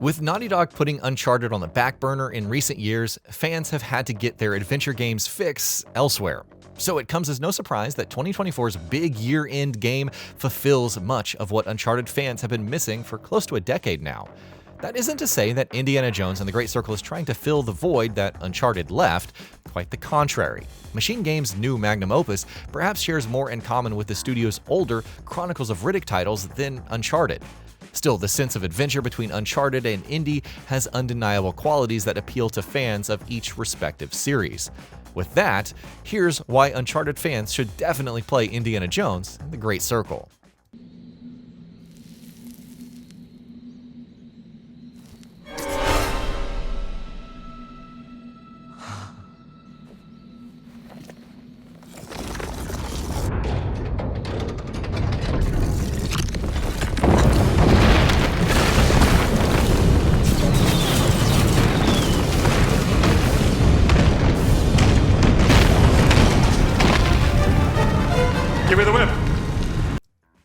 With Naughty Dog putting Uncharted on the back burner in recent years, fans have had to get their adventure games fix elsewhere. So it comes as no surprise that 2024's big year-end game fulfills much of what Uncharted fans have been missing for close to a decade now. That isn't to say that Indiana Jones and the Great Circle is trying to fill the void that Uncharted left, quite the contrary. MachineGames' new magnum opus perhaps shares more in common with the studio's older Chronicles of Riddick titles than Uncharted. Still, the sense of adventure between Uncharted and Indy has undeniable qualities that appeal to fans of each respective series. With that, here's why Uncharted fans should definitely play Indiana Jones and the Great Circle. Give me the whip!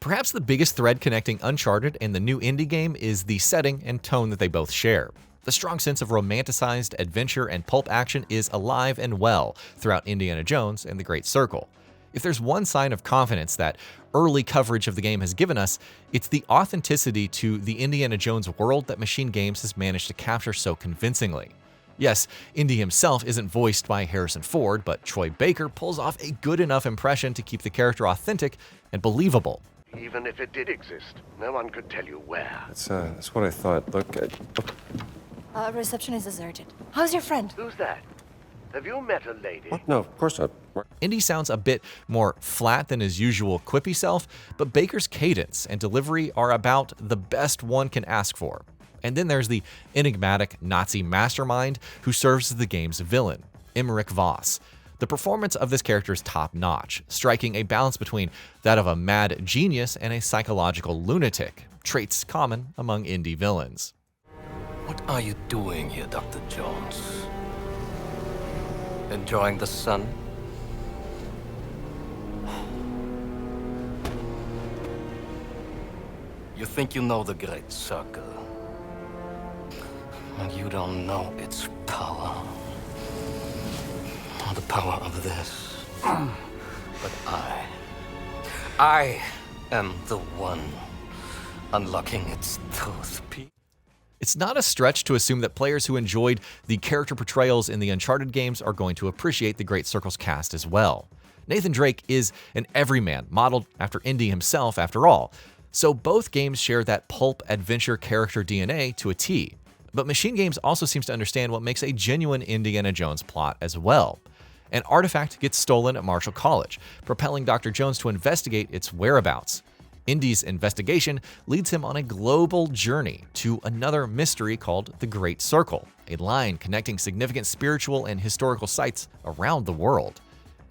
Perhaps the biggest thread connecting Uncharted and the new Indy game is the setting and tone that they both share. The strong sense of romanticized adventure and pulp action is alive and well throughout Indiana Jones and the Great Circle. If there's one sign of confidence that early coverage of the game has given us, it's the authenticity to the Indiana Jones world that MachineGames has managed to capture so convincingly. Yes, Indy himself isn't voiced by Harrison Ford, but Troy Baker pulls off a good enough impression to keep the character authentic and believable. Even if it did exist, no one could tell you where. That's what I thought. Look. Reception is deserted. How's your friend? Who's that? Have you met a lady? What? No, of course not. Indy sounds a bit more flat than his usual quippy self, but Baker's cadence and delivery are about the best one can ask for. And then there's the enigmatic Nazi mastermind who serves as the game's villain, Emmerich Voss. The performance of this character is top-notch, striking a balance between that of a mad genius and a psychological lunatic, traits common among Indy villains. What are you doing here, Dr. Jones? Enjoying the sun? You think you know the Great Circle? And you don't know its power. Or the power of this. But I am the one unlocking its truth. It's not a stretch to assume that players who enjoyed the character portrayals in the Uncharted games are going to appreciate the Great Circle's cast as well. Nathan Drake is an everyman, modeled after Indy himself after all, so both games share that pulp adventure character DNA to a T. But MachineGames also seems to understand what makes a genuine Indiana Jones plot as well. An artifact gets stolen at Marshall College, propelling Dr. Jones to investigate its whereabouts. Indy's investigation leads him on a global journey to another mystery called the Great Circle, a line connecting significant spiritual and historical sites around the world.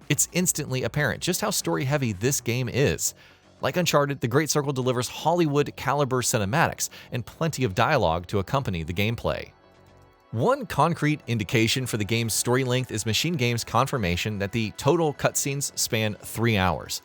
It's instantly apparent just how story-heavy this game is. Like Uncharted, the Great Circle delivers Hollywood-caliber cinematics and plenty of dialogue to accompany the gameplay. One concrete indication for the game's story length is MachineGames' confirmation that the total cutscenes span 3 hours.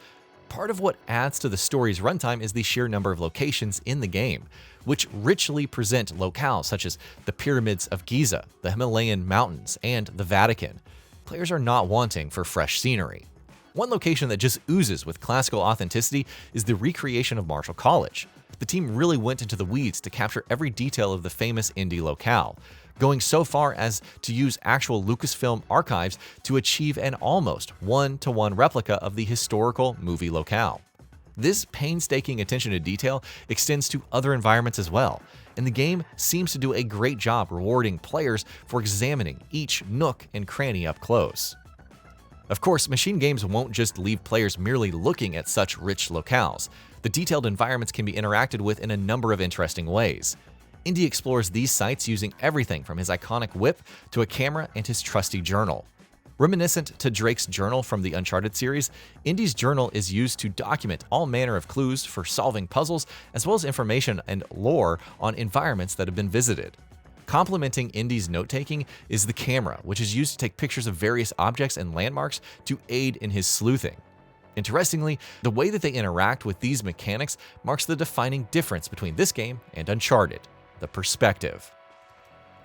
Part of what adds to the story's runtime is the sheer number of locations in the game, which richly present locales such as the pyramids of Giza, the Himalayan mountains, and the Vatican. Players are not wanting for fresh scenery. One location that just oozes with classical authenticity is the recreation of Marshall College. The team really went into the weeds to capture every detail of the famous Indy locale, going so far as to use actual Lucasfilm archives to achieve an almost one-to-one replica of the historical movie locale. This painstaking attention to detail extends to other environments as well, and the game seems to do a great job rewarding players for examining each nook and cranny up close. Of course, MachineGames won't just leave players merely looking at such rich locales. The detailed environments can be interacted with in a number of interesting ways. Indy explores these sites using everything from his iconic whip to a camera and his trusty journal. Reminiscent to Drake's journal from the Uncharted series, Indy's journal is used to document all manner of clues for solving puzzles, as well as information and lore on environments that have been visited. Complementing Indy's note-taking is the camera, which is used to take pictures of various objects and landmarks to aid in his sleuthing. Interestingly, the way that they interact with these mechanics marks the defining difference between this game and Uncharted. the perspective.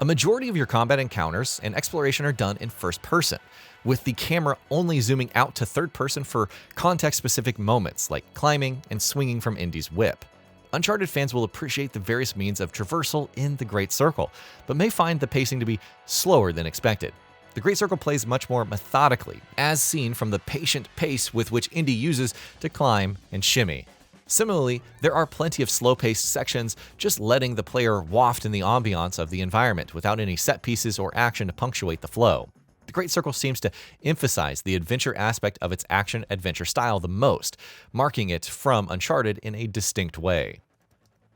A majority of your combat encounters and exploration are done in first person, with the camera only zooming out to third person for context-specific moments like climbing and swinging from Indy's whip. Uncharted fans will appreciate the various means of traversal in the Great Circle, but may find the pacing to be slower than expected. The Great Circle plays much more methodically, as seen from the patient pace with which Indy uses to climb and shimmy. Similarly, there are plenty of slow-paced sections just letting the player waft in the ambiance of the environment without any set pieces or action to punctuate the flow. The Great Circle seems to emphasize the adventure aspect of its action-adventure style the most, marking it from Uncharted in a distinct way.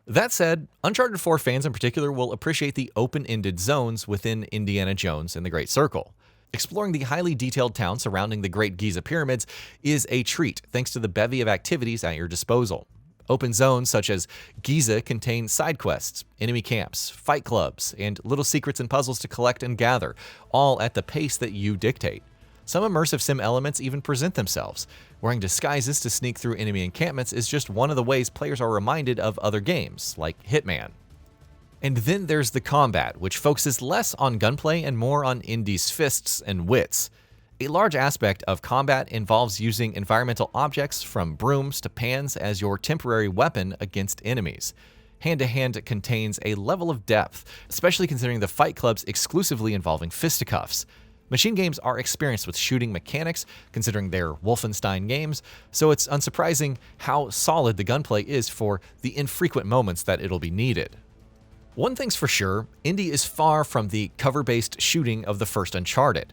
That said, Uncharted 4 fans in particular will appreciate the open-ended zones within Indiana Jones and the Great Circle. Exploring the highly detailed town surrounding the Great Giza Pyramids is a treat thanks to the bevy of activities at your disposal. Open zones such as Giza contain side quests, enemy camps, fight clubs, and little secrets and puzzles to collect and gather, all at the pace that you dictate. Some immersive sim elements even present themselves. Wearing disguises to sneak through enemy encampments is just one of the ways players are reminded of other games, like Hitman. And then there's the combat, which focuses less on gunplay and more on Indy's fists and wits. A large aspect of combat involves using environmental objects from brooms to pans as your temporary weapon against enemies. Hand-to-hand contains a level of depth, especially considering the fight clubs exclusively involving fisticuffs. MachineGames are experienced with shooting mechanics, considering they're Wolfenstein games, so it's unsurprising how solid the gunplay is for the infrequent moments that it'll be needed. One thing's for sure, Indy is far from the cover-based shooting of the first Uncharted.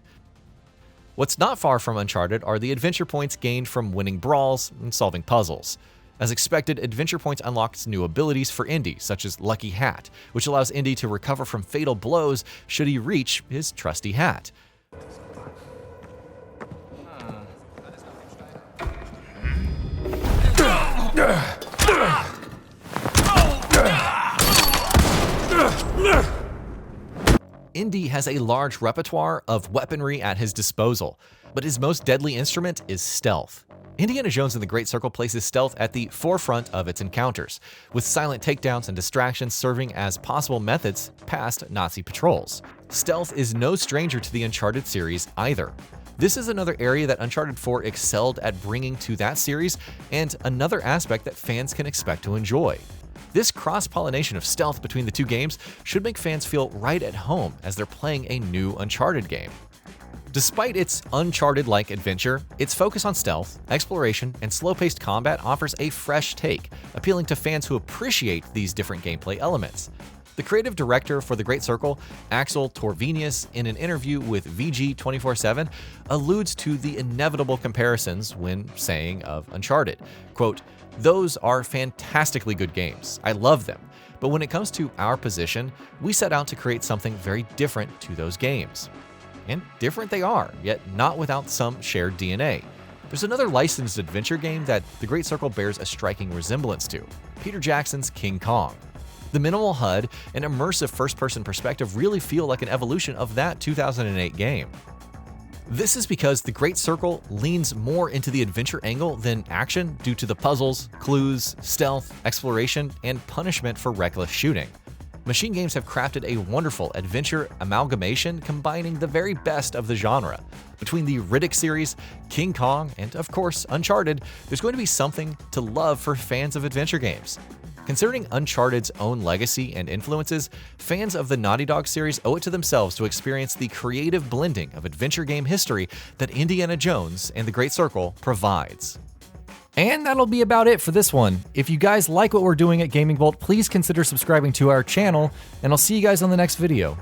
What's not far from Uncharted are the adventure points gained from winning brawls and solving puzzles. As expected, adventure points unlocks new abilities for Indy, such as Lucky Hat, which allows Indy to recover from fatal blows should he reach his trusty hat. Indy has a large repertoire of weaponry at his disposal, but his most deadly instrument is stealth. Indiana Jones and the Great Circle places stealth at the forefront of its encounters, with silent takedowns and distractions serving as possible methods past Nazi patrols. Stealth is no stranger to the Uncharted series either. This is another area that Uncharted 4 excelled at bringing to that series, and another aspect that fans can expect to enjoy. This cross-pollination of stealth between the two games should make fans feel right at home as they're playing a new Uncharted game. Despite its Uncharted-like adventure, its focus on stealth, exploration, and slow-paced combat offers a fresh take, appealing to fans who appreciate these different gameplay elements. The creative director for The Great Circle, Axel Torvenius, in an interview with VG247, alludes to the inevitable comparisons when saying of Uncharted. Quote, "Those are fantastically good games. I love them. But when it comes to our position, we set out to create something very different to those games." And different they are, yet not without some shared DNA. There's another licensed adventure game that The Great Circle bears a striking resemblance to, Peter Jackson's King Kong. The minimal HUD and immersive first-person perspective really feel like an evolution of that 2008 game. This is because The Great Circle leans more into the adventure angle than action due to the puzzles, clues, stealth, exploration, and punishment for reckless shooting. MachineGames have crafted a wonderful adventure amalgamation combining the very best of the genre. Between the Riddick series, King Kong, and of course Uncharted, there's going to be something to love for fans of adventure games. Considering Uncharted's own legacy and influences, fans of the Naughty Dog series owe it to themselves to experience the creative blending of adventure game history that Indiana Jones and the Great Circle provides. And that'll be about it for this one. If you guys like what we're doing at Gaming Bolt, please consider subscribing to our channel, and I'll see you guys on the next video.